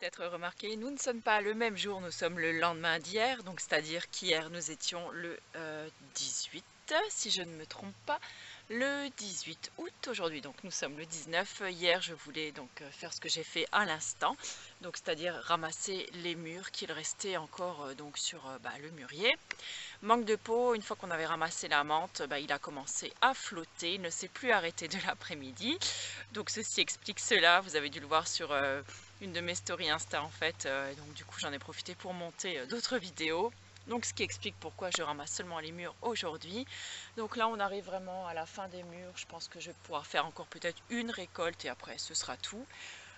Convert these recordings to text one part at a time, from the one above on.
peut-être remarqué, nous ne sommes pas le même jour, nous sommes le lendemain d'hier, donc c'est-à-dire qu'hier nous étions le 18, si je ne me trompe pas, le 18 août aujourd'hui, donc nous sommes le 19. Hier je voulais donc faire ce que j'ai fait à l'instant, donc c'est-à-dire ramasser les mûres qu'il restait encore donc sur le mûrier. Manque de peau, une fois qu'on avait ramassé la menthe, il a commencé à flotter, il ne s'est plus arrêté de l'après-midi. Donc ceci explique cela, vous avez dû le voir sur une de mes stories Insta en fait, donc du coup j'en ai profité pour monter d'autres vidéos. Donc ce qui explique pourquoi je ramasse seulement les mûres aujourd'hui. Donc là on arrive vraiment à la fin des mûres, je pense que je vais pouvoir faire encore peut-être une récolte et après ce sera tout.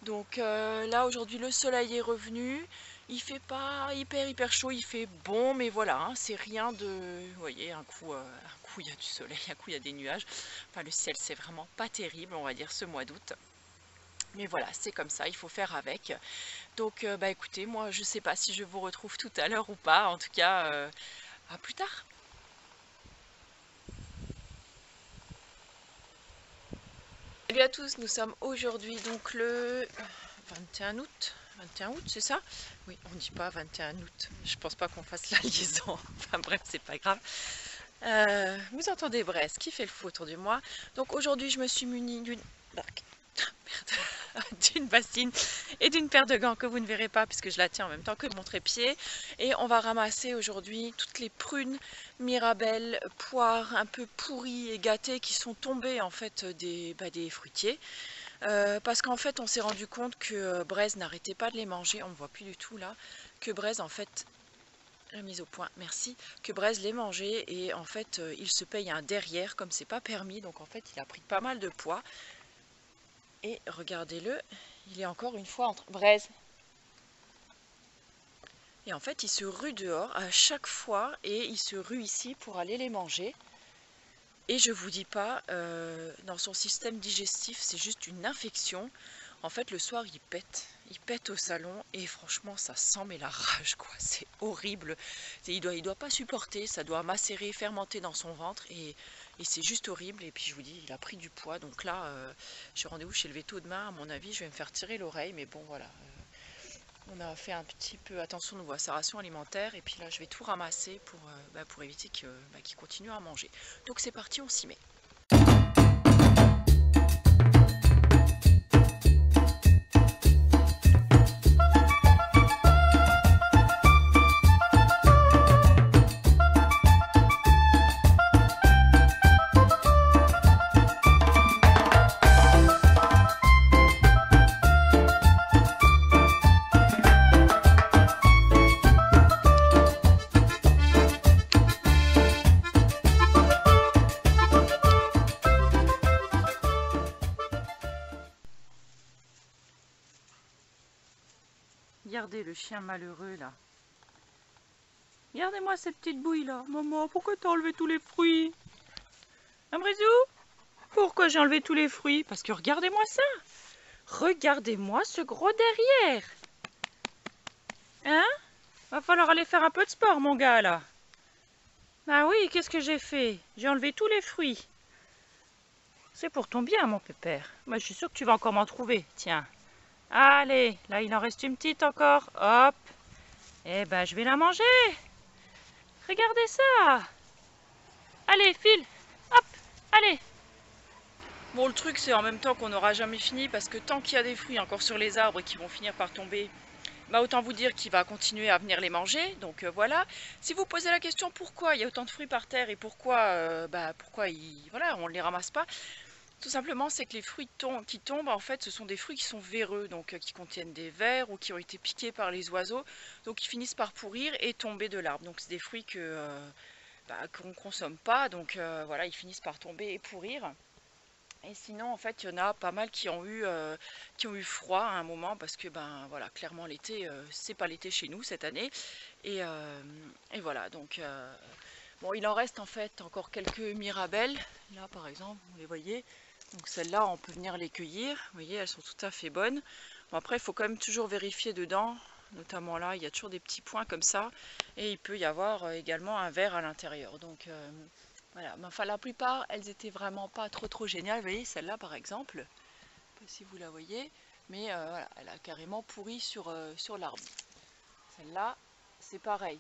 Donc là aujourd'hui le soleil est revenu, il fait pas hyper chaud, il fait bon mais voilà, hein, c'est rien de... Vous voyez, un coup il y a du soleil, un coup il y a des nuages, enfin le ciel c'est vraiment pas terrible on va dire ce mois d'août. Mais voilà, c'est comme ça, il faut faire avec. Donc écoutez, moi je sais pas si je vous retrouve tout à l'heure ou pas, en tout cas à plus tard. Salut à tous, nous sommes aujourd'hui donc le 21 août. 21 août, c'est ça? Oui, on dit pas 21 août. Je pense pas qu'on fasse la liaison. Enfin bref, c'est pas grave. Vous entendez Brest qui fait le fou autour de moi. Donc aujourd'hui, je me suis munie d'une d'une bassine et d'une paire de gants que vous ne verrez pas puisque je la tiens en même temps que mon trépied. Et on va ramasser aujourd'hui toutes les prunes, mirabelles, poires un peu pourries et gâtées qui sont tombées en fait des fruitiers. Parce qu'en fait on s'est rendu compte que Braise n'arrêtait pas de les manger, on ne voit plus du tout là, que Braise en fait, la mise au point, merci, que Braise les mangeait et en fait il se paye un derrière comme c'est pas permis, donc en fait il a pris pas mal de poids. Et regardez-le, il est encore une fois entre Braise. Et en fait il se rue dehors à chaque fois et il se rue ici pour aller les manger. Et je vous dis pas, dans son système digestif, c'est juste une infection. En fait, le soir, il pète au salon et franchement, ça sent mais la rage, quoi. C'est horrible. Il doit pas supporter, ça doit macérer, fermenter dans son ventre et c'est juste horrible. Et puis je vous dis, il a pris du poids. Donc là, j'ai rendez-vous chez le veto demain. À mon avis, je vais me faire tirer l'oreille, mais bon, voilà. On a fait un petit peu attention à sa ration alimentaire et puis là je vais tout ramasser pour éviter qu'il continue à manger. Donc c'est parti, on s'y met. Regardez le chien malheureux là. Regardez-moi cette petite bouille là. Maman, pourquoi t'as enlevé tous les fruits? Hein, Brisou? Pourquoi j'ai enlevé tous les fruits? Parce que regardez-moi ça. Regardez-moi ce gros derrière. Hein? Va falloir aller faire un peu de sport mon gars là. Ah oui, qu'est-ce que j'ai fait? J'ai enlevé tous les fruits. C'est pour ton bien mon pépère. Moi je suis sûre que tu vas encore m'en trouver. Tiens. Allez, là il en reste une petite encore. Hop. Eh ben je vais la manger. Regardez ça. Allez, file. Hop, allez. Bon, le truc c'est en même temps qu'on n'aura jamais fini parce que tant qu'il y a des fruits encore sur les arbres qui vont finir par tomber, autant vous dire qu'il va continuer à venir les manger. Donc voilà. Si vous posez la question pourquoi il y a autant de fruits par terre et pourquoi, voilà, on ne les ramasse pas, tout simplement c'est que les fruits qui tombent en fait ce sont des fruits qui sont véreux, donc qui contiennent des vers ou qui ont été piqués par les oiseaux, donc ils finissent par pourrir et tomber de l'arbre. Donc c'est des fruits qu'on ne consomme pas, donc voilà, ils finissent par tomber et pourrir. Et sinon en fait il y en a pas mal qui ont eu froid à un moment parce que voilà, clairement l'été c'est pas l'été chez nous cette année et voilà. Donc bon, il en reste en fait encore quelques mirabelles là par exemple, vous les voyez. Donc celles-là on peut venir les cueillir, vous voyez, elles sont tout à fait bonnes. Bon, après il faut quand même toujours vérifier dedans, notamment là il y a toujours des petits points comme ça et il peut y avoir également un ver à l'intérieur. Donc voilà, mais enfin la plupart elles étaient vraiment pas trop géniales. Vous voyez celle-là par exemple, je sais pas si vous la voyez, mais voilà, elle a carrément pourri sur l'arbre. Celle-là, c'est pareil.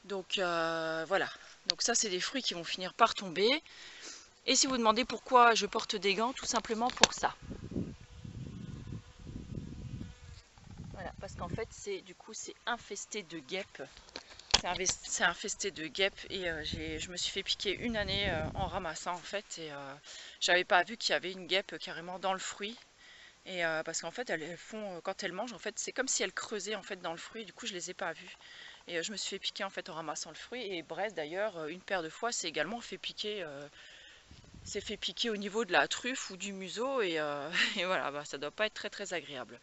Donc voilà, donc ça c'est des fruits qui vont finir par tomber. Et si vous demandez pourquoi je porte des gants, tout simplement pour ça. Voilà, parce qu'en fait c'est infesté de guêpes. C'est infesté de guêpes et je me suis fait piquer une année en ramassant en fait et j'avais pas vu qu'il y avait une guêpe carrément dans le fruit. Et parce qu'en fait elles font, quand elles mangent en fait c'est comme si elles creusaient en fait dans le fruit, du coup je les ai pas vues. Et je me suis fait piquer en fait en ramassant le fruit et Brest d'ailleurs une paire de fois s'est également fait piquer, s'est fait piquer au niveau de la truffe ou du museau et, et voilà, bah, ça doit pas être très très agréable.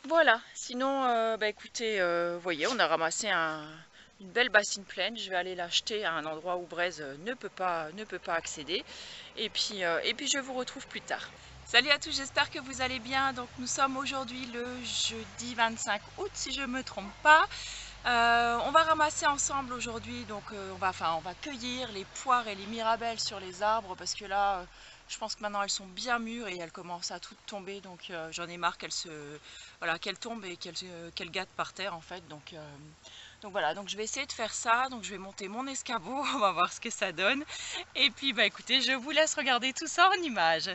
Voilà, sinon bah écoutez, vous voyez on a ramassé une belle bassine pleine, je vais aller l'acheter à un endroit où Braise ne peut pas accéder et puis je vous retrouve plus tard. Salut à tous, j'espère que vous allez bien. Donc nous sommes aujourd'hui le jeudi 25 août si je ne me trompe pas. On va ramasser ensemble aujourd'hui, donc on va cueillir les poires et les mirabelles sur les arbres parce que là je pense que maintenant elles sont bien mûres et elles commencent à toutes tomber, donc j'en ai marre qu'elles tombent et qu'elles gâtent par terre en fait. Donc voilà, donc je vais essayer de faire ça, donc je vais monter mon escabeau, on va voir ce que ça donne. Et puis bah écoutez, je vous laisse regarder tout ça en images.